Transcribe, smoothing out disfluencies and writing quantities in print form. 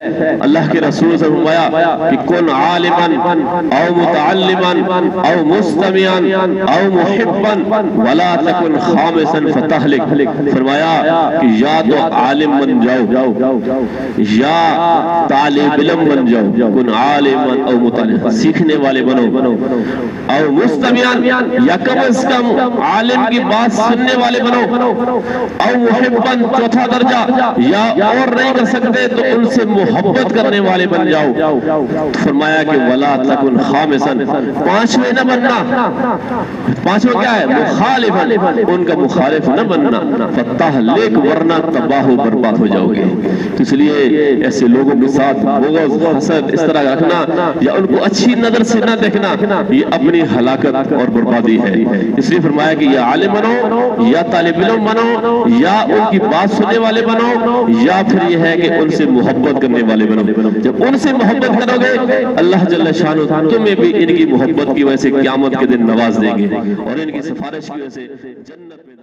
اللہ کے رسول سے فرمایا کہ کن عالمن او متعلمن او مستمعن او محبن ولا تکن خامسا فتہلک. فرمایا کہ یا تو عالم بن جاؤ یا طالب علم بن جاؤ. کن عالمن او متعلمن سیکھنے والے بنو او مستمعن یا کم از کم عالم کی بات سننے والے بنو او محبن چوتھا درجہ یا اور نہیں کر سکتے تو ان سے محبت کرنے والے بن جاؤ. فرمایا کہ ولا تکن خامسن پانچویں نہ بننا. پانچویں کیا ہے؟ مخالفن ان کا مخالف نہ بننا. فتہلک ورنہ تباہ و برباد ہو جاؤ گے. تو اس لیے ایسے لوگوں کے ساتھ بغض حسد اس طرح رکھنا یا ان کو اچھی نظر سے نہ دیکھنا یہ اپنی ہلاکت اور بربادی ہے. اس لیے فرمایا کہ یا عالم بنو یا طالب علم بنو یا ان کی بات سننے والے بنو یا پھر یہ ہے کہ ان سے محبت کرنے والے بنو. جب ان سے محبت کرو گے اللہ جل شانہ تمہیں بھی ان کی محبت کی وجہ سے قیامت کے دن نواز دیں گے اور ان کی سفارش کی وجہ سے جنت میں